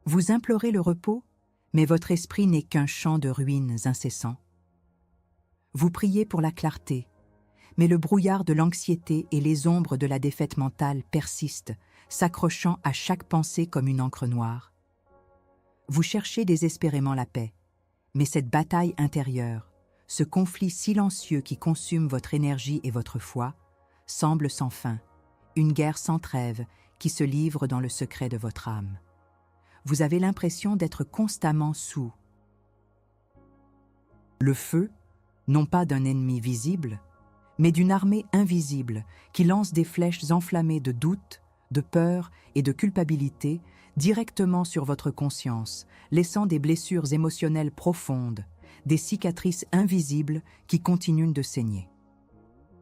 Vous implorez le repos, mais votre esprit n'est qu'un champ de ruines incessant. Vous priez pour la clarté, mais le brouillard de l'anxiété et les ombres de la défaite mentale persistent, s'accrochant à chaque pensée comme une encre noire. Vous cherchez désespérément la paix, mais cette bataille intérieure, ce conflit silencieux qui consume votre énergie et votre foi, semble sans fin, une guerre sans trêve qui se livre dans le secret de votre âme. Vous avez l'impression d'être constamment sous le feu, non pas d'un ennemi visible, mais d'une armée invisible qui lance des flèches enflammées de doute, de peur et de culpabilité directement sur votre conscience, laissant des blessures émotionnelles profondes, des cicatrices invisibles qui continuent de saigner.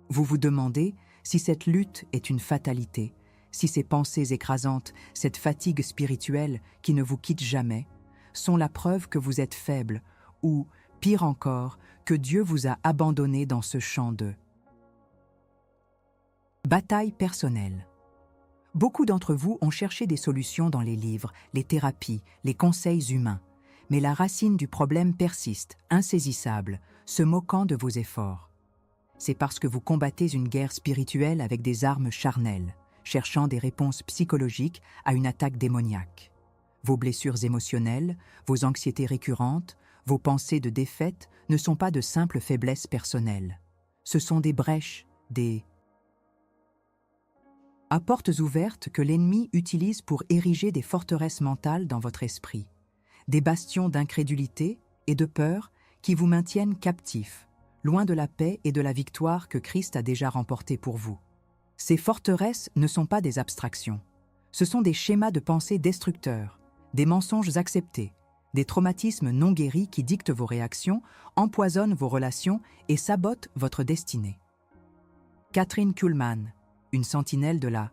Vous vous demandez si cette lutte est une fatalité, si ces pensées écrasantes, cette fatigue spirituelle qui ne vous quitte jamais, sont la preuve que vous êtes faible ou, pire encore, que Dieu vous a abandonné dans ce champ de bataille personnelle. Beaucoup d'entre vous ont cherché des solutions dans les livres, les thérapies, les conseils humains, mais la racine du problème persiste, insaisissable, se moquant de vos efforts. C'est parce que vous combattez une guerre spirituelle avec des armes charnelles, cherchant des réponses psychologiques à une attaque démoniaque. Vos blessures émotionnelles, vos anxiétés récurrentes, vos pensées de défaite ne sont pas de simples faiblesses personnelles. Ce sont des brèches, des à portes ouvertes que l'ennemi utilise pour ériger des forteresses mentales dans votre esprit, des bastions d'incrédulité et de peur qui vous maintiennent captifs, loin de la paix et de la victoire que Christ a déjà remportée pour vous. Ces forteresses ne sont pas des abstractions, ce sont des schémas de pensée destructeurs, des mensonges acceptés, des traumatismes non guéris qui dictent vos réactions, empoisonnent vos relations et sabotent votre destinée. Kathryn Kuhlman, une sentinelle de la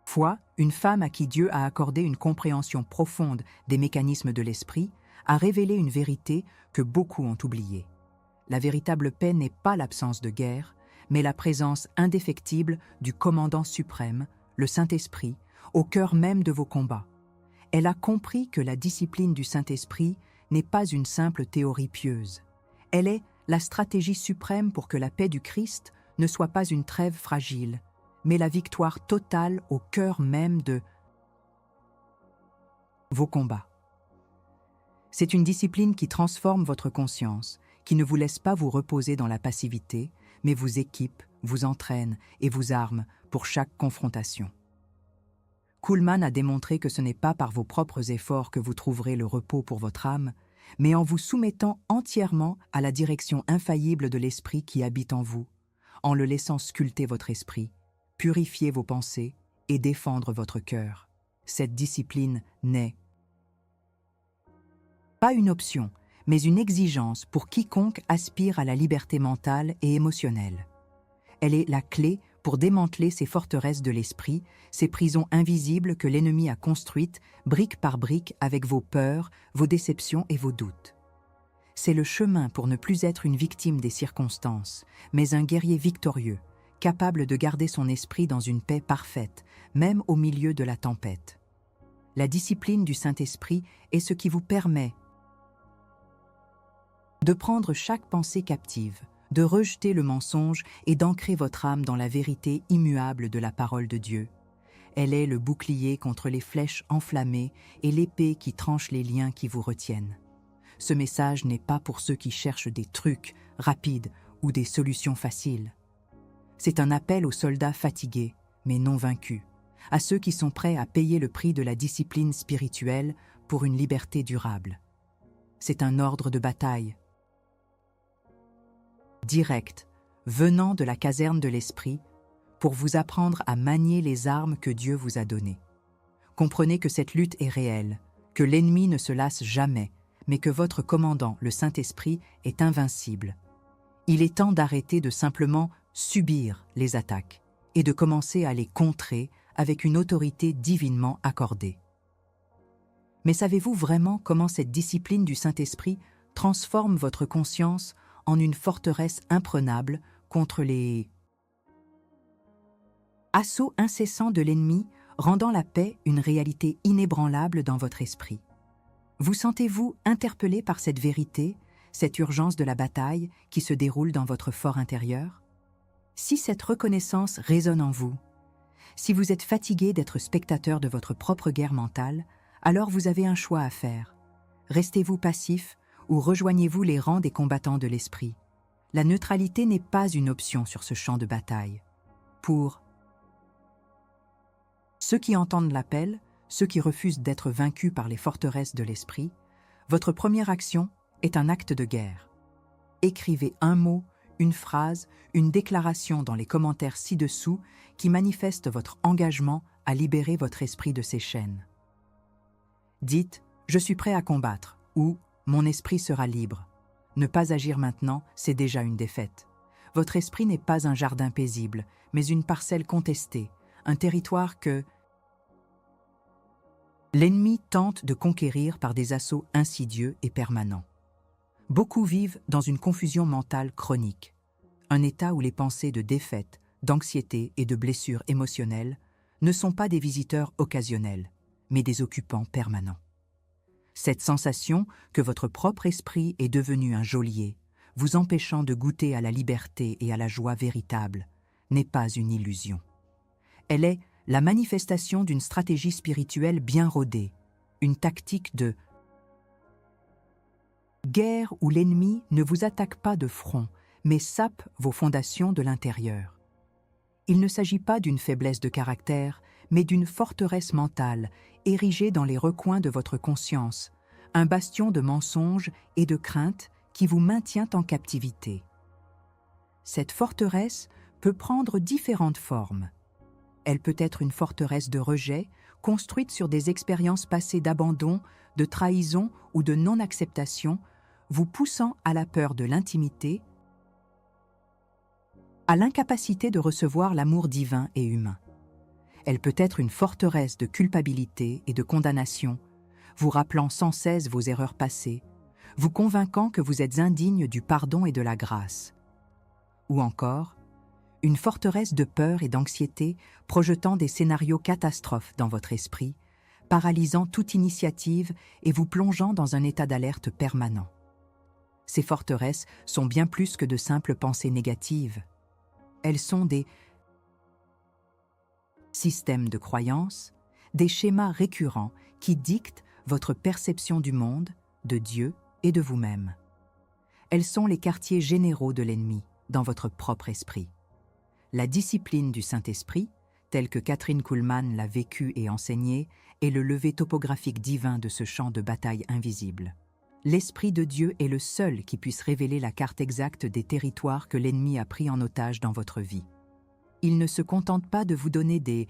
foi, une femme à qui Dieu a accordé une compréhension profonde des mécanismes de l'esprit, a révélé une vérité que beaucoup ont oubliée. La véritable paix n'est pas l'absence de guerre, mais la présence indéfectible du commandant suprême, le Saint-Esprit, au cœur même de vos combats. Elle a compris que la discipline du Saint-Esprit n'est pas une simple théorie pieuse. Elle est la stratégie suprême pour que la paix du Christ ne soit pas une trêve fragile, mais la victoire totale au cœur même de vos combats. C'est une discipline qui transforme votre conscience, qui ne vous laisse pas vous reposer dans la passivité, mais vous équipe, vous entraîne et vous arme pour chaque confrontation. Kuhlman a démontré que ce n'est pas par vos propres efforts que vous trouverez le repos pour votre âme, mais en vous soumettant entièrement à la direction infaillible de l'Esprit qui habite en vous, en le laissant sculpter votre esprit, purifier vos pensées et défendre votre cœur. Cette discipline n'est pas une option, mais une exigence pour quiconque aspire à la liberté mentale et émotionnelle. Elle est la clé pour démanteler ces forteresses de l'esprit, ces prisons invisibles que l'ennemi a construites brique par brique avec vos peurs, vos déceptions et vos doutes. C'est le chemin pour ne plus être une victime des circonstances, mais un guerrier victorieux, capable de garder son esprit dans une paix parfaite, même au milieu de la tempête. La discipline du Saint-Esprit est ce qui vous permet de prendre chaque pensée captive, de rejeter le mensonge et d'ancrer votre âme dans la vérité immuable de la parole de Dieu. Elle est le bouclier contre les flèches enflammées et l'épée qui tranche les liens qui vous retiennent. Ce message n'est pas pour ceux qui cherchent des trucs rapides ou des solutions faciles. C'est un appel aux soldats fatigués, mais non vaincus, à ceux qui sont prêts à payer le prix de la discipline spirituelle pour une liberté durable. C'est un ordre de bataille direct, venant de la caserne de l'esprit, pour vous apprendre à manier les armes que Dieu vous a données. Comprenez que cette lutte est réelle, que l'ennemi ne se lasse jamais, mais que votre commandant, le Saint-Esprit, est invincible. Il est temps d'arrêter de simplement subir les attaques et de commencer à les contrer avec une autorité divinement accordée. Mais savez-vous vraiment comment cette discipline du Saint-Esprit transforme votre conscience en une forteresse imprenable contre les assauts incessants de l'ennemi, rendant la paix une réalité inébranlable dans votre esprit. Vous sentez-vous interpellé par cette vérité, cette urgence de la bataille qui se déroule dans votre fort intérieur? Si cette reconnaissance résonne en vous, si vous êtes fatigué d'être spectateur de votre propre guerre mentale, alors vous avez un choix à faire. Restez-vous passif ou rejoignez-vous les rangs des combattants de l'esprit. La neutralité n'est pas une option sur ce champ de bataille. Pour ceux qui entendent l'appel, ceux qui refusent d'être vaincus par les forteresses de l'esprit, votre première action est un acte de guerre. Écrivez un mot, une phrase, une déclaration dans les commentaires ci-dessous qui manifeste votre engagement à libérer votre esprit de ses chaînes. Dites « Je suis prêt à combattre » ou « Mon esprit sera libre ». Ne pas agir maintenant, c'est déjà une défaite. Votre esprit n'est pas un jardin paisible, mais une parcelle contestée, un territoire que l'ennemi tente de conquérir par des assauts insidieux et permanents. Beaucoup vivent dans une confusion mentale chronique, un état où les pensées de défaite, d'anxiété et de blessures émotionnelles ne sont pas des visiteurs occasionnels, mais des occupants permanents. Cette sensation que votre propre esprit est devenu un geôlier, vous empêchant de goûter à la liberté et à la joie véritable, n'est pas une illusion. Elle est la manifestation d'une stratégie spirituelle bien rodée, une tactique de guerre où l'ennemi ne vous attaque pas de front, mais sape vos fondations de l'intérieur. Il ne s'agit pas d'une faiblesse de caractère, mais d'une forteresse mentale, érigée dans les recoins de votre conscience, un bastion de mensonges et de craintes qui vous maintient en captivité. Cette forteresse peut prendre différentes formes. Elle peut être une forteresse de rejet, construite sur des expériences passées d'abandon, de trahison ou de non-acceptation, vous poussant à la peur de l'intimité, à l'incapacité de recevoir l'amour divin et humain. Elle peut être une forteresse de culpabilité et de condamnation, vous rappelant sans cesse vos erreurs passées, vous convainquant que vous êtes indigne du pardon et de la grâce. Ou encore, une forteresse de peur et d'anxiété projetant des scénarios catastrophes dans votre esprit, paralysant toute initiative et vous plongeant dans un état d'alerte permanent. Ces forteresses sont bien plus que de simples pensées négatives. Elles sont des systèmes de croyances, des schémas récurrents qui dictent votre perception du monde, de Dieu et de vous-même. Elles sont les quartiers généraux de l'ennemi dans votre propre esprit. La discipline du Saint-Esprit, telle que Kathryn Kuhlman l'a vécue et enseignée, est le levé topographique divin de ce champ de bataille invisible. L'Esprit de Dieu est le seul qui puisse révéler la carte exacte des territoires que l'ennemi a pris en otage dans votre vie. Il ne se contente pas de vous donner des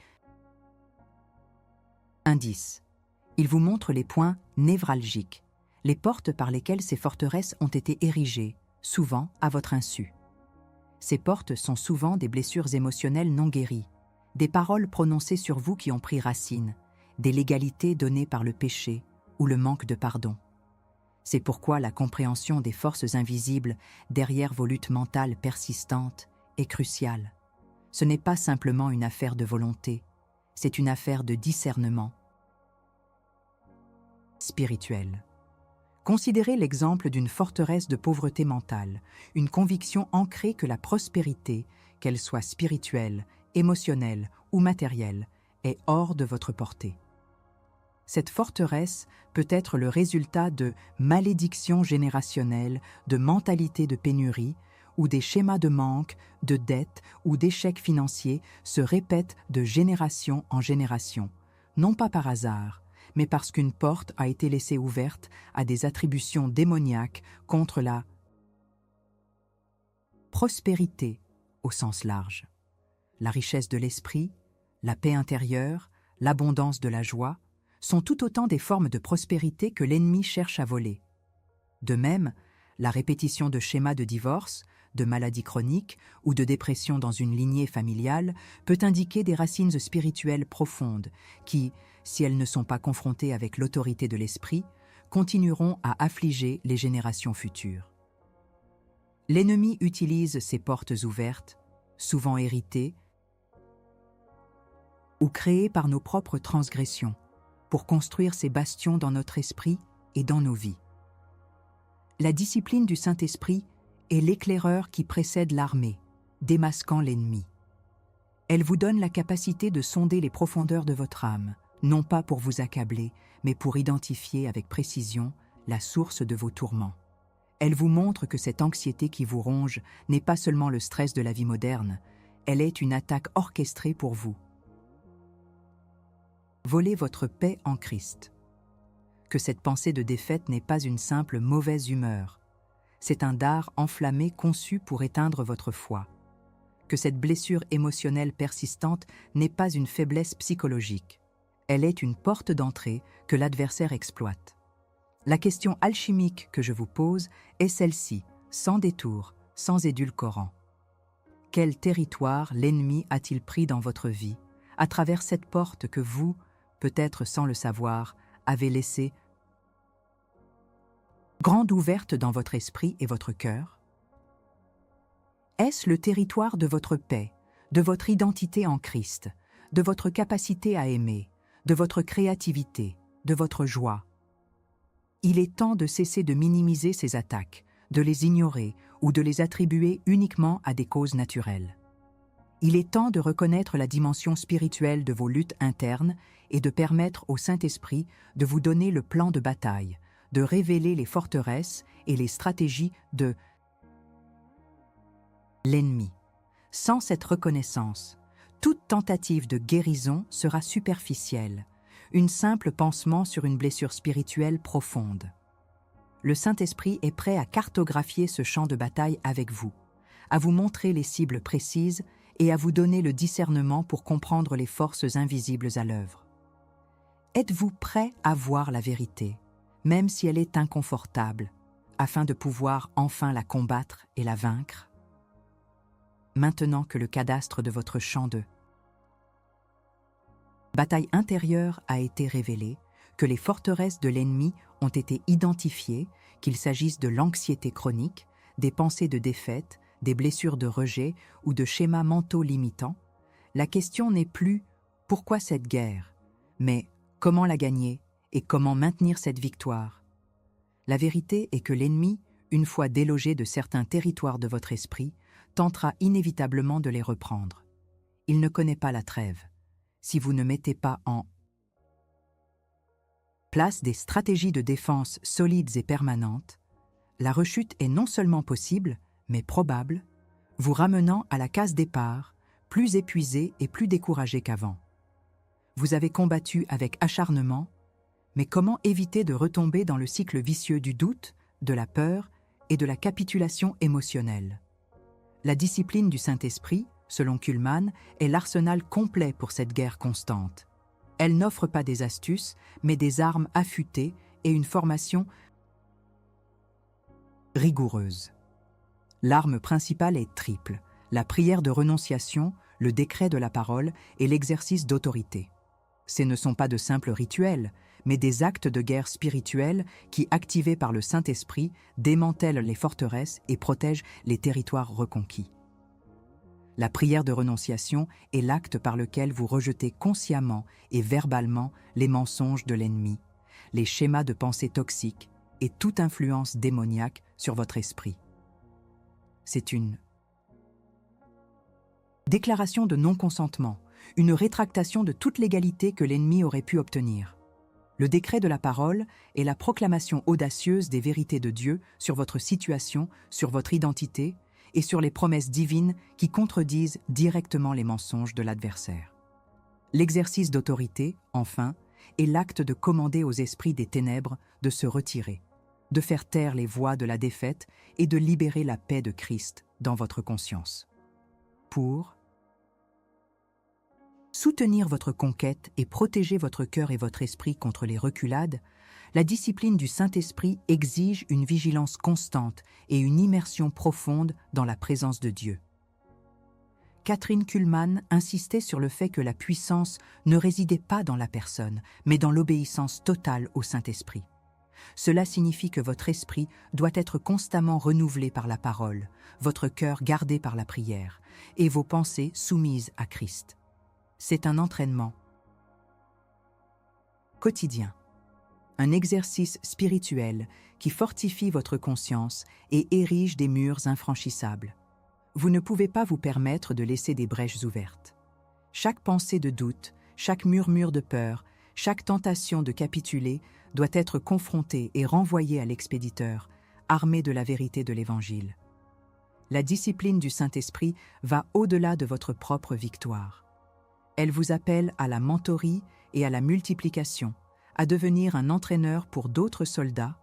indices. Il vous montre les points névralgiques, les portes par lesquelles ces forteresses ont été érigées, souvent à votre insu. Ces portes sont souvent des blessures émotionnelles non guéries, des paroles prononcées sur vous qui ont pris racine, des légalités données par le péché ou le manque de pardon. C'est pourquoi la compréhension des forces invisibles derrière vos luttes mentales persistantes est cruciale. Ce n'est pas simplement une affaire de volonté, c'est une affaire de discernement spirituel. Considérez l'exemple d'une forteresse de pauvreté mentale, une conviction ancrée que la prospérité, qu'elle soit spirituelle, émotionnelle ou matérielle, est hors de votre portée. Cette forteresse peut être le résultat de malédictions générationnelles, de mentalités de pénurie, où des schémas de manque, de dette ou d'échecs financiers se répètent de génération en génération, non pas par hasard, mais parce qu'une porte a été laissée ouverte à des attributions démoniaques contre la prospérité au sens large. La richesse de l'esprit, la paix intérieure, l'abondance de la joie sont tout autant des formes de prospérité que l'ennemi cherche à voler. De même, la répétition de schémas de divorce, de maladies chroniques ou de dépression dans une lignée familiale peut indiquer des racines spirituelles profondes qui, si elles ne sont pas confrontées avec l'autorité de l'esprit, continueront à affliger les générations futures. L'ennemi utilise ces portes ouvertes, souvent héritées, ou créés par nos propres transgressions, pour construire ces bastions dans notre esprit et dans nos vies. La discipline du Saint-Esprit est l'éclaireur qui précède l'armée, démasquant l'ennemi. Elle vous donne la capacité de sonder les profondeurs de votre âme, non pas pour vous accabler, mais pour identifier avec précision la source de vos tourments. Elle vous montre que cette anxiété qui vous ronge n'est pas seulement le stress de la vie moderne, elle est une attaque orchestrée pour vous. Volez votre paix en Christ. Que cette pensée de défaite n'est pas une simple mauvaise humeur. C'est un dard enflammé conçu pour éteindre votre foi. Que cette blessure émotionnelle persistante n'est pas une faiblesse psychologique. Elle est une porte d'entrée que l'adversaire exploite. La question alchimique que je vous pose est celle-ci, sans détour, sans édulcorant. Quel territoire l'ennemi a-t-il pris dans votre vie, à travers cette porte que vous, peut-être sans le savoir, avez laissée grande ouverte dans votre esprit et votre cœur? Est-ce le territoire de votre paix, de votre identité en Christ, de votre capacité à aimer, de votre créativité, de votre joie? Il est temps de cesser de minimiser ces attaques, de les ignorer ou de les attribuer uniquement à des causes naturelles. Il est temps de reconnaître la dimension spirituelle de vos luttes internes et de permettre au Saint-Esprit de vous donner le plan de bataille, de révéler les forteresses et les stratégies de l'ennemi. Sans cette reconnaissance, toute tentative de guérison sera superficielle, une simple pansement sur une blessure spirituelle profonde. Le Saint-Esprit est prêt à cartographier ce champ de bataille avec vous, à vous montrer les cibles précises et à vous donner le discernement pour comprendre les forces invisibles à l'œuvre. Êtes-vous prêt à voir la vérité, même si elle est inconfortable, afin de pouvoir enfin la combattre et la vaincre? Maintenant que le cadastre de votre champ de bataille intérieure a été révélé, que les forteresses de l'ennemi ont été identifiées, qu'il s'agisse de l'anxiété chronique, des pensées de défaite, des blessures de rejet ou de schémas mentaux limitants, la question n'est plus « pourquoi cette guerre ?», mais « comment la gagner et comment maintenir cette victoire ?» La vérité est que l'ennemi, une fois délogé de certains territoires de votre esprit, tentera inévitablement de les reprendre. Il ne connaît pas la trêve. Si vous ne mettez pas en place des stratégies de défense solides et permanentes, la rechute est non seulement possible, mais probable, vous ramenant à la case départ, plus épuisé et plus découragé qu'avant. Vous avez combattu avec acharnement, mais comment éviter de retomber dans le cycle vicieux du doute, de la peur et de la capitulation émotionnelle? La discipline du Saint-Esprit, selon Kuhlmann, est l'arsenal complet pour cette guerre constante. Elle n'offre pas des astuces, mais des armes affûtées et une formation rigoureuse. L'arme principale est triple: la prière de renonciation, le décret de la parole et l'exercice d'autorité. Ce ne sont pas de simples rituels, mais des actes de guerre spirituelle qui, activés par le Saint-Esprit, démantèlent les forteresses et protègent les territoires reconquis. La prière de renonciation est l'acte par lequel vous rejetez consciemment et verbalement les mensonges de l'ennemi, les schémas de pensée toxiques et toute influence démoniaque sur votre esprit. C'est une déclaration de non-consentement, une rétractation de toute l'égalité que l'ennemi aurait pu obtenir. Le décret de la parole est la proclamation audacieuse des vérités de Dieu sur votre situation, sur votre identité et sur les promesses divines qui contredisent directement les mensonges de l'adversaire. L'exercice d'autorité, enfin, est l'acte de commander aux esprits des ténèbres de se retirer, de faire taire les voix de la défaite et de libérer la paix de Christ dans votre conscience. Pour soutenir votre conquête et protéger votre cœur et votre esprit contre les reculades, la discipline du Saint-Esprit exige une vigilance constante et une immersion profonde dans la présence de Dieu. Kathryn Kuhlmann insistait sur le fait que la puissance ne résidait pas dans la personne, mais dans l'obéissance totale au Saint-Esprit. Cela signifie que votre esprit doit être constamment renouvelé par la parole, votre cœur gardé par la prière et vos pensées soumises à Christ. C'est un entraînement quotidien, un exercice spirituel qui fortifie votre conscience et érige des murs infranchissables. Vous ne pouvez pas vous permettre de laisser des brèches ouvertes. Chaque pensée de doute, chaque murmure de peur, chaque tentation de capituler doit être confrontée et renvoyée à l'expéditeur, armé de la vérité de l'Évangile. La discipline du Saint-Esprit va au-delà de votre propre victoire. Elle vous appelle à la mentorie et à la multiplication, à devenir un entraîneur pour d'autres soldats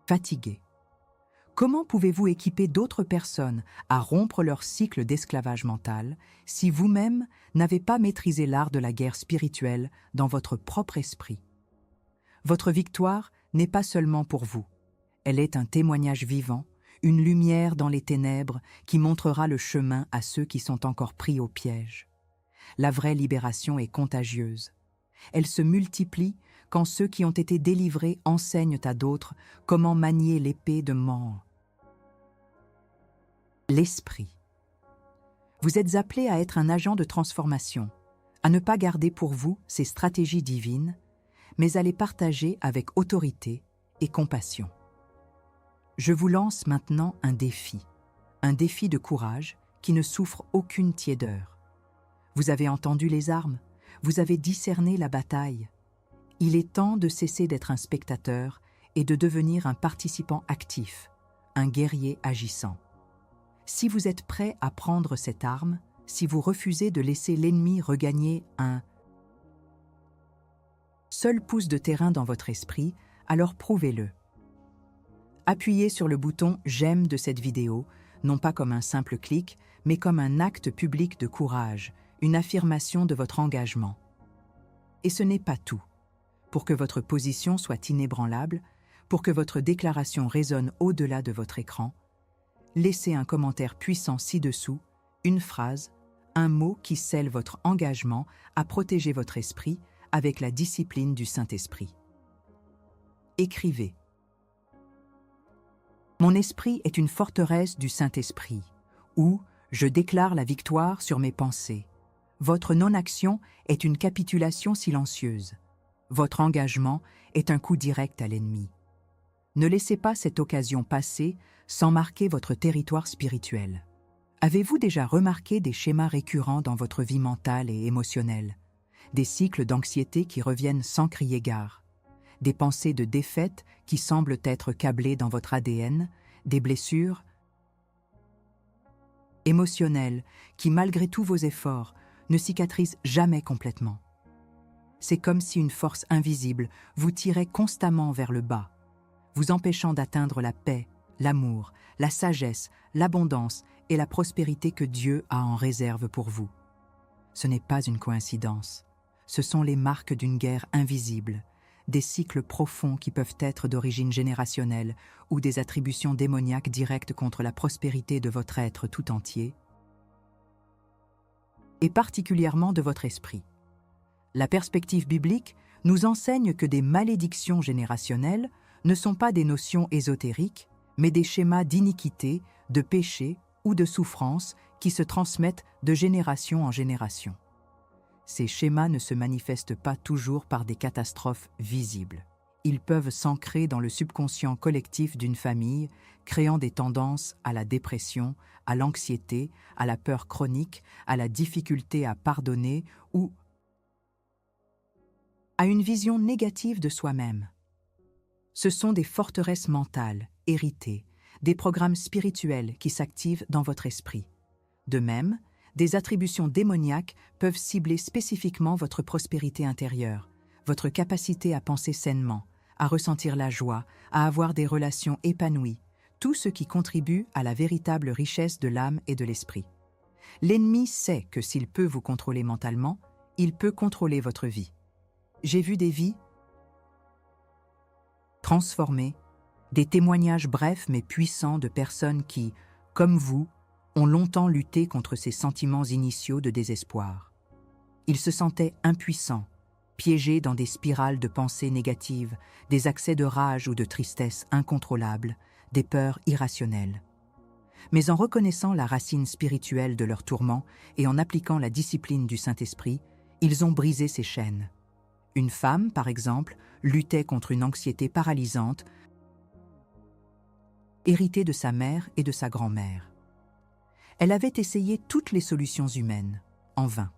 fatigués. Comment pouvez-vous équiper d'autres personnes à rompre leur cycle d'esclavage mental si vous-même n'avez pas maîtrisé l'art de la guerre spirituelle dans votre propre esprit? Votre victoire n'est pas seulement pour vous. Elle est un témoignage vivant, une lumière dans les ténèbres qui montrera le chemin à ceux qui sont encore pris au piège. La vraie libération est contagieuse. Elle se multiplie quand ceux qui ont été délivrés enseignent à d'autres comment manier l'épée de mort. L'esprit. Vous êtes appelé à être un agent de transformation, à ne pas garder pour vous ces stratégies divines, mais à les partager avec autorité et compassion. Je vous lance maintenant un défi de courage qui ne souffre aucune tiédeur. Vous avez entendu les armes, vous avez discerné la bataille. Il est temps de cesser d'être un spectateur et de devenir un participant actif, un guerrier agissant. Si vous êtes prêt à prendre cette arme, si vous refusez de laisser l'ennemi regagner un seul pouce de terrain dans votre esprit, alors prouvez-le. Appuyez sur le bouton « J'aime » de cette vidéo, non pas comme un simple clic, mais comme un acte public de courage, une affirmation de votre engagement. Et ce n'est pas tout. Pour que votre position soit inébranlable, pour que votre déclaration résonne au-delà de votre écran, laissez un commentaire puissant ci-dessous, une phrase, un mot qui scelle votre engagement à protéger votre esprit avec la discipline du Saint-Esprit. Écrivez. Mon esprit est une forteresse du Saint-Esprit, ou je déclare la victoire sur mes pensées. Votre non-action est une capitulation silencieuse. Votre engagement est un coup direct à l'ennemi. Ne laissez pas cette occasion passer sans marquer votre territoire spirituel. Avez-vous déjà remarqué des schémas récurrents dans votre vie mentale et émotionnelle? Des cycles d'anxiété qui reviennent sans crier gare? Des pensées de défaite qui semblent être câblées dans votre ADN? Des blessures émotionnelles qui, malgré tous vos efforts, ne cicatrisent jamais complètement? C'est comme si une force invisible vous tirait constamment vers le bas, vous empêchant d'atteindre la paix, l'amour, la sagesse, l'abondance et la prospérité que Dieu a en réserve pour vous. Ce n'est pas une coïncidence. Ce sont les marques d'une guerre invisible, des cycles profonds qui peuvent être d'origine générationnelle ou des attributions démoniaques directes contre la prospérité de votre être tout entier, et particulièrement de votre esprit. La perspective biblique nous enseigne que des malédictions générationnelles ne sont pas des notions ésotériques, mais des schémas d'iniquité, de péché ou de souffrance qui se transmettent de génération en génération. Ces schémas ne se manifestent pas toujours par des catastrophes visibles. Ils peuvent s'ancrer dans le subconscient collectif d'une famille, créant des tendances à la dépression, à l'anxiété, à la peur chronique, à la difficulté à pardonner ou à une vision négative de soi-même. Ce sont des forteresses mentales, héritées, des programmes spirituels qui s'activent dans votre esprit. De même, des attributions démoniaques peuvent cibler spécifiquement votre prospérité intérieure, votre capacité à penser sainement, à ressentir la joie, à avoir des relations épanouies, tout ce qui contribue à la véritable richesse de l'âme et de l'esprit. L'ennemi sait que s'il peut vous contrôler mentalement, il peut contrôler votre vie. J'ai vu des vies transformées, des témoignages brefs mais puissants de personnes qui, comme vous, ont longtemps lutté contre ces sentiments initiaux de désespoir. Ils se sentaient impuissants, piégés dans des spirales de pensées négatives, des accès de rage ou de tristesse incontrôlables, des peurs irrationnelles. Mais en reconnaissant la racine spirituelle de leurs tourments et en appliquant la discipline du Saint-Esprit, ils ont brisé ces chaînes. Une femme, par exemple, luttait contre une anxiété paralysante, héritée de sa mère et de sa grand-mère. Elle avait essayé toutes les solutions humaines, en vain.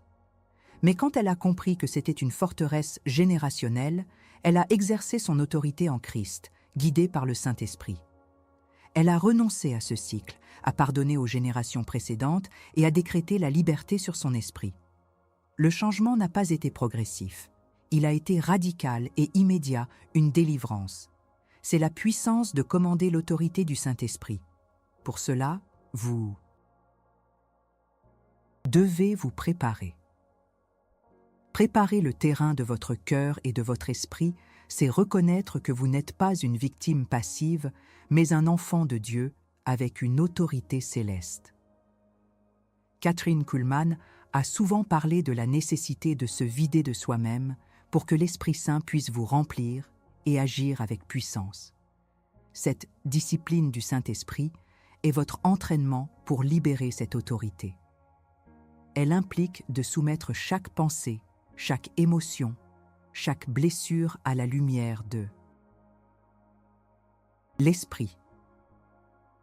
Mais quand elle a compris que c'était une forteresse générationnelle, elle a exercé son autorité en Christ, guidée par le Saint-Esprit. Elle a renoncé à ce cycle, a pardonné aux générations précédentes et a décrété la liberté sur son esprit. Le changement n'a pas été progressif. Il a été radical et immédiat, une délivrance. C'est la puissance de commander l'autorité du Saint-Esprit. Pour cela, vous devez vous préparer. Préparer le terrain de votre cœur et de votre esprit, c'est reconnaître que vous n'êtes pas une victime passive, mais un enfant de Dieu avec une autorité céleste. Kathryn Kuhlman a souvent parlé de la nécessité de se vider de soi-même pour que l'Esprit Saint puisse vous remplir et agir avec puissance. Cette discipline du Saint-Esprit est votre entraînement pour libérer cette autorité. Elle implique de soumettre chaque pensée, chaque émotion, chaque blessure à la lumière de l'Esprit.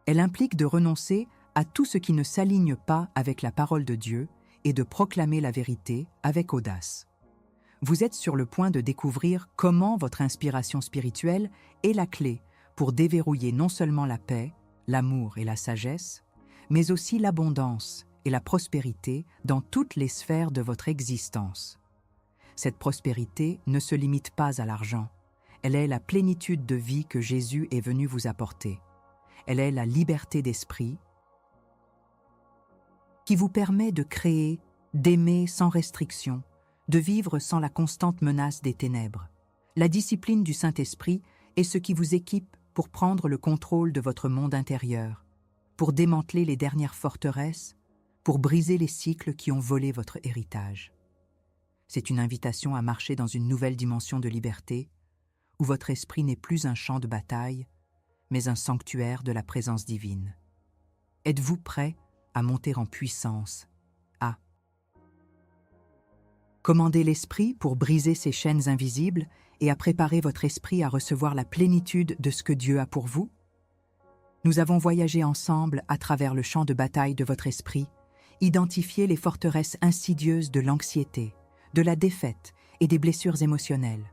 Elle implique de renoncer à tout ce qui ne s'aligne pas avec la parole de Dieu et de proclamer la vérité avec audace. Vous êtes sur le point de découvrir comment votre inspiration spirituelle est la clé pour déverrouiller non seulement la paix, l'amour et la sagesse, mais aussi l'abondance et la prospérité dans toutes les sphères de votre existence. Cette prospérité ne se limite pas à l'argent. Elle est la plénitude de vie que Jésus est venu vous apporter. Elle est la liberté d'esprit qui vous permet de créer, d'aimer sans restriction, de vivre sans la constante menace des ténèbres. La discipline du Saint-Esprit est ce qui vous équipe pour prendre le contrôle de votre monde intérieur, pour démanteler les dernières forteresses, pour briser les cycles qui ont volé votre héritage. C'est une invitation à marcher dans une nouvelle dimension de liberté, où votre esprit n'est plus un champ de bataille, mais un sanctuaire de la présence divine. Êtes-vous prêt à monter en puissance, à commander l'esprit pour briser ces chaînes invisibles et à préparer votre esprit à recevoir la plénitude de ce que Dieu a pour vous? Nous avons voyagé ensemble à travers le champ de bataille de votre esprit, identifié les forteresses insidieuses de l'anxiété, de la défaite et des blessures émotionnelles.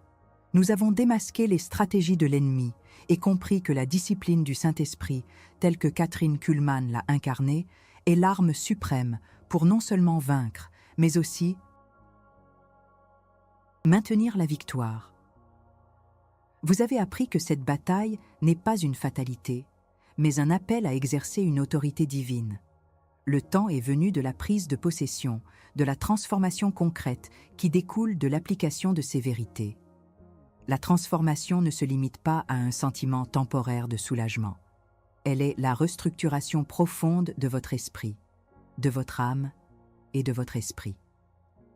Nous avons démasqué les stratégies de l'ennemi et compris que la discipline du Saint-Esprit, telle que Kathryn Kuhlman l'a incarnée, est l'arme suprême pour non seulement vaincre, mais aussi maintenir la victoire. Vous avez appris que cette bataille n'est pas une fatalité, mais un appel à exercer une autorité divine. Le temps est venu de la prise de possession, de la transformation concrète qui découle de l'application de ces vérités. La transformation ne se limite pas à un sentiment temporaire de soulagement. Elle est la restructuration profonde de votre esprit, de votre âme et de votre esprit.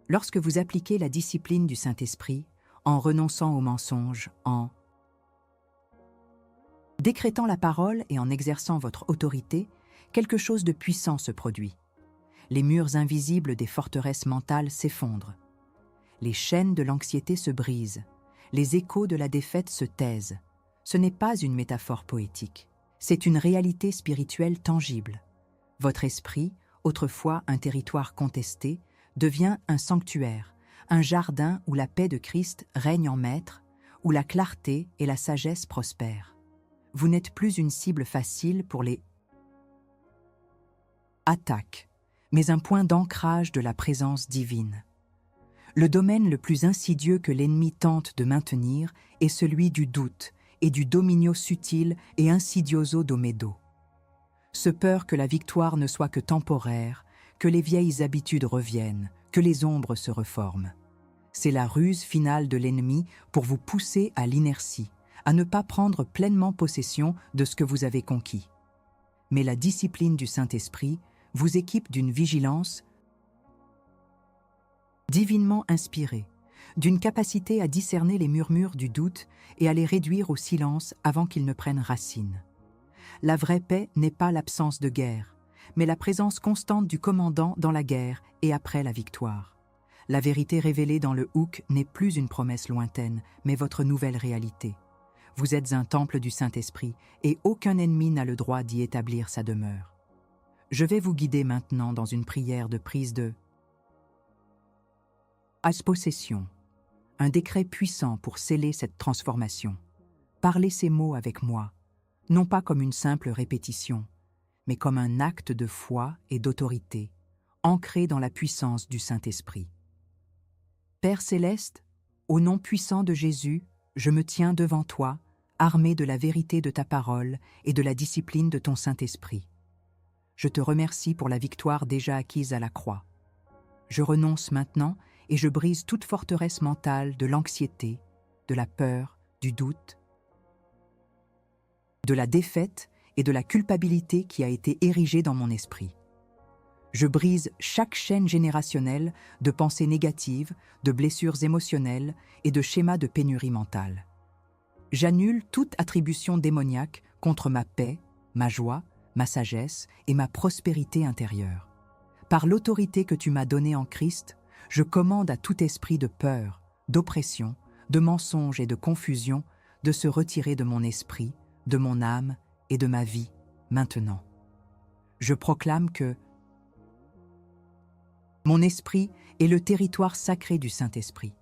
Lorsque vous appliquez la discipline du Saint-Esprit, en renonçant aux mensonges, en décrétant la parole et en exerçant votre autorité, quelque chose de puissant se produit. Les murs invisibles des forteresses mentales s'effondrent. Les chaînes de l'anxiété se brisent. Les échos de la défaite se taisent. Ce n'est pas une métaphore poétique. C'est une réalité spirituelle tangible. Votre esprit, autrefois un territoire contesté, devient un sanctuaire, un jardin où la paix de Christ règne en maître, où la clarté et la sagesse prospèrent. Vous n'êtes plus une cible facile pour les attaques, mais un point d'ancrage de la présence divine. Le domaine le plus insidieux que l'ennemi tente de maintenir est celui du doute et du dominio subtil et insidioso domedo. Ce peur que la victoire ne soit que temporaire, que les vieilles habitudes reviennent, que les ombres se reforment. C'est la ruse finale de l'ennemi pour vous pousser à l'inertie, à ne pas prendre pleinement possession de ce que vous avez conquis. Mais la discipline du Saint-Esprit vous équipe d'une vigilance divinement inspirée, d'une capacité à discerner les murmures du doute et à les réduire au silence avant qu'ils ne prennent racine. La vraie paix n'est pas l'absence de guerre, mais la présence constante du commandant dans la guerre et après la victoire. La vérité révélée dans le Houk n'est plus une promesse lointaine, mais votre nouvelle réalité. Vous êtes un temple du Saint-Esprit et aucun ennemi n'a le droit d'y établir sa demeure. Je vais vous guider maintenant dans une prière de prise de possession, un décret puissant pour sceller cette transformation. Parlez ces mots avec moi, non pas comme une simple répétition, mais comme un acte de foi et d'autorité, ancré dans la puissance du Saint-Esprit. Père céleste, au nom puissant de Jésus, je me tiens devant toi, armé de la vérité de ta parole et de la discipline de ton Saint-Esprit. Je te remercie pour la victoire déjà acquise à la croix. Je renonce maintenant et je brise toute forteresse mentale de l'anxiété, de la peur, du doute, de la défaite et de la culpabilité qui a été érigée dans mon esprit. Je brise chaque chaîne générationnelle de pensées négatives, de blessures émotionnelles et de schémas de pénurie mentale. J'annule toute attribution démoniaque contre ma paix, ma joie, ma sagesse et ma prospérité intérieure. Par l'autorité que tu m'as donnée en Christ, je commande à tout esprit de peur, d'oppression, de mensonge et de confusion de se retirer de mon esprit, de mon âme et de ma vie, maintenant. Je proclame que mon esprit est le territoire sacré du Saint-Esprit.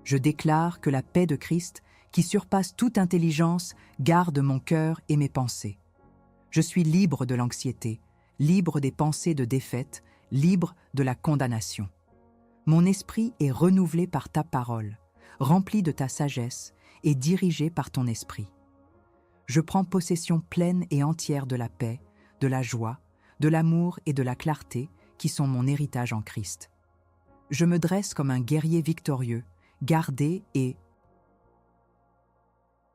Je déclare que la paix de Christ, qui surpasse toute intelligence, garde mon cœur et mes pensées. Je suis libre de l'anxiété, libre des pensées de défaite, libre de la condamnation. Mon esprit est renouvelé par ta parole, rempli de ta sagesse et dirigé par ton esprit. Je prends possession pleine et entière de la paix, de la joie, de l'amour et de la clarté qui sont mon héritage en Christ. Je me dresse comme un guerrier victorieux, gardé et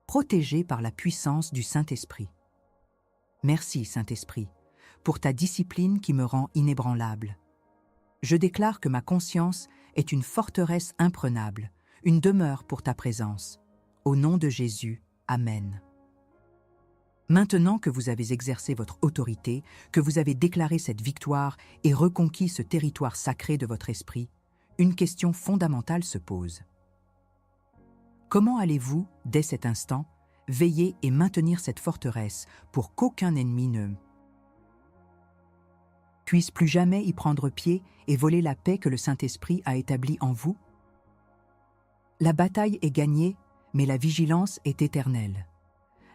protégé par la puissance du Saint-Esprit. Merci, Saint-Esprit, pour ta discipline qui me rend inébranlable. Je déclare que ma conscience est une forteresse imprenable, une demeure pour ta présence. Au nom de Jésus, Amen. Maintenant que vous avez exercé votre autorité, que vous avez déclaré cette victoire et reconquis ce territoire sacré de votre esprit, une question fondamentale se pose. Comment allez-vous, dès cet instant, veiller et maintenir cette forteresse pour qu'aucun ennemi ne puisse plus jamais y prendre pied et voler la paix que le Saint-Esprit a établie en vous? La bataille est gagnée, mais la vigilance est éternelle.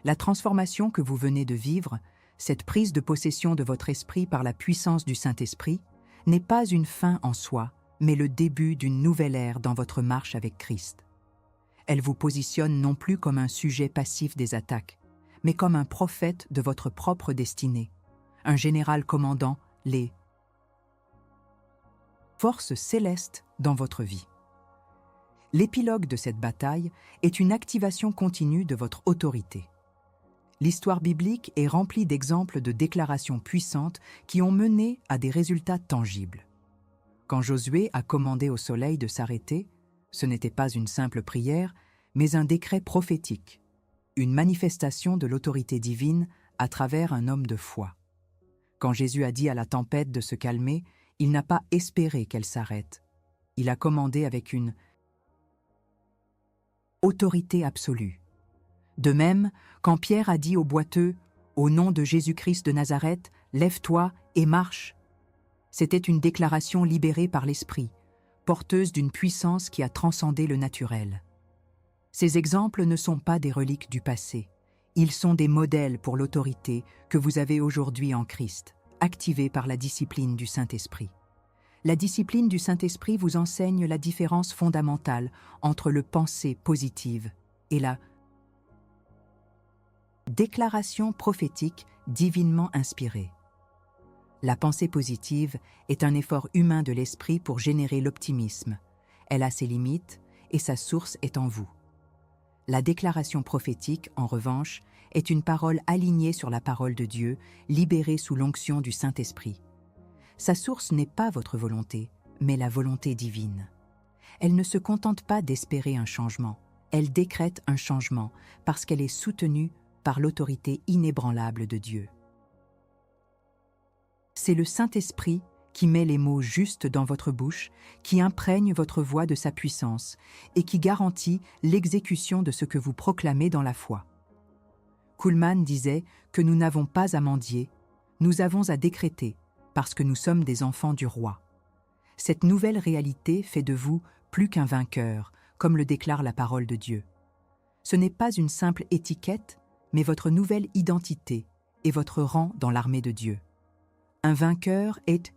La transformation que vous venez de vivre, cette prise de possession de votre esprit par la puissance du Saint-Esprit, n'est pas une fin en soi, mais le début d'une nouvelle ère dans votre marche avec Christ. Elle vous positionne non plus comme un sujet passif des attaques, mais comme un prophète de votre propre destinée, un général commandant les forces célestes dans votre vie. L'épilogue de cette bataille est une activation continue de votre autorité. L'histoire biblique est remplie d'exemples de déclarations puissantes qui ont mené à des résultats tangibles. Quand Josué a commandé au soleil de s'arrêter, ce n'était pas une simple prière, mais un décret prophétique, une manifestation de l'autorité divine à travers un homme de foi. Quand Jésus a dit à la tempête de se calmer, il n'a pas espéré qu'elle s'arrête. Il a commandé avec une autorité absolue. De même, quand Pierre a dit au boiteux « Au nom de Jésus-Christ de Nazareth, lève-toi et marche », c'était une déclaration libérée par l'Esprit, porteuse d'une puissance qui a transcendé le naturel. Ces exemples ne sont pas des reliques du passé, ils sont des modèles pour l'autorité que vous avez aujourd'hui en Christ, activée par la discipline du Saint-Esprit. La discipline du Saint-Esprit vous enseigne la différence fondamentale entre le pensée positive et la déclaration prophétique divinement inspirée. La pensée positive est un effort humain de l'esprit pour générer l'optimisme. Elle a ses limites et sa source est en vous. La déclaration prophétique, en revanche, est une parole alignée sur la parole de Dieu, libérée sous l'onction du Saint-Esprit. Sa source n'est pas votre volonté, mais la volonté divine. Elle ne se contente pas d'espérer un changement, elle décrète un changement parce qu'elle est soutenue par l'autorité inébranlable de Dieu. C'est le Saint-Esprit qui met les mots justes dans votre bouche, qui imprègne votre voix de sa puissance et qui garantit l'exécution de ce que vous proclamez dans la foi. Kuhlman disait que nous n'avons pas à mendier, nous avons à décréter, parce que nous sommes des enfants du roi. Cette nouvelle réalité fait de vous plus qu'un vainqueur, comme le déclare la parole de Dieu. Ce n'est pas une simple étiquette, mais votre nouvelle identité et votre rang dans l'armée de Dieu. Un vainqueur est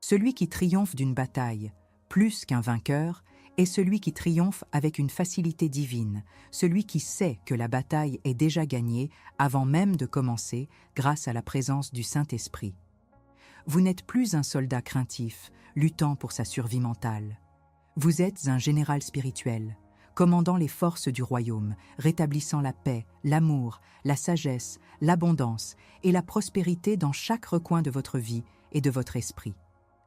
celui qui triomphe d'une bataille, plus qu'un vainqueur, est celui qui triomphe avec une facilité divine, celui qui sait que la bataille est déjà gagnée avant même de commencer grâce à la présence du Saint-Esprit. Vous n'êtes plus un soldat craintif, luttant pour sa survie mentale. Vous êtes un général spirituel, commandant les forces du royaume, rétablissant la paix, l'amour, la sagesse, l'abondance et la prospérité dans chaque recoin de votre vie et de votre esprit.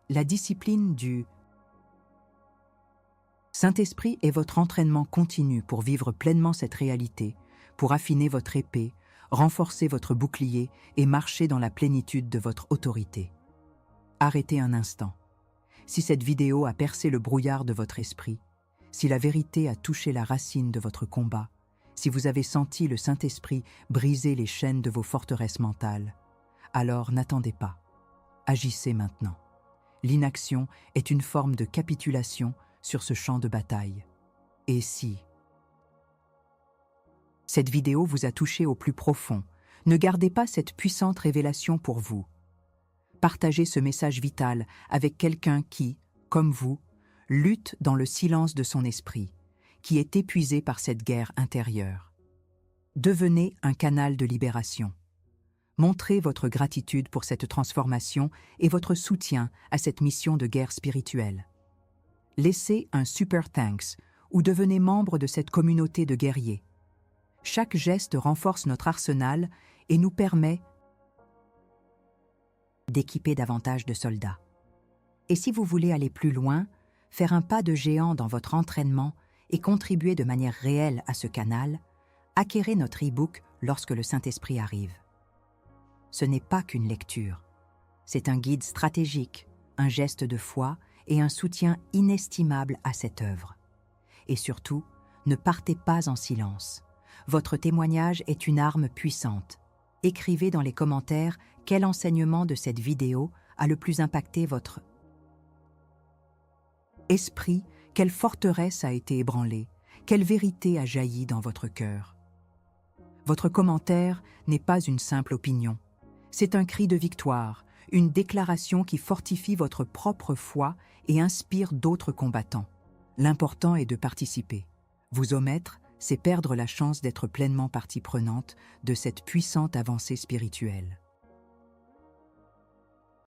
La discipline du Saint-Esprit est votre entraînement continu pour vivre pleinement cette réalité, pour affiner votre épée, renforcer votre bouclier et marcher dans la plénitude de votre autorité. Arrêtez un instant. Si cette vidéo a percé le brouillard de votre esprit, si la vérité a touché la racine de votre combat, si vous avez senti le Saint-Esprit briser les chaînes de vos forteresses mentales, alors n'attendez pas. Agissez maintenant. L'inaction est une forme de capitulation sur ce champ de bataille. Et si cette vidéo vous a touché au plus profond, ne gardez pas cette puissante révélation pour vous. Partagez ce message vital avec quelqu'un qui, comme vous, lutte dans le silence de son esprit, qui est épuisé par cette guerre intérieure. Devenez un canal de libération. Montrez votre gratitude pour cette transformation et votre soutien à cette mission de guerre spirituelle. Laissez un super thanks ou devenez membre de cette communauté de guerriers. Chaque geste renforce notre arsenal et nous permet d'équiper davantage de soldats. Et si vous voulez aller plus loin, faire un pas de géant dans votre entraînement et contribuer de manière réelle à ce canal, acquérez notre e-book lorsque le Saint-Esprit arrive. Ce n'est pas qu'une lecture, c'est un guide stratégique, un geste de foi et un soutien inestimable à cette œuvre. Et surtout, ne partez pas en silence. Votre témoignage est une arme puissante. Écrivez dans les commentaires quel enseignement de cette vidéo a le plus impacté votre esprit, quelle forteresse a été ébranlée, quelle vérité a jailli dans votre cœur. Votre commentaire n'est pas une simple opinion. C'est un cri de victoire, une déclaration qui fortifie votre propre foi et inspire d'autres combattants. L'important est de participer. Vous omettre, c'est perdre la chance d'être pleinement partie prenante de cette puissante avancée spirituelle.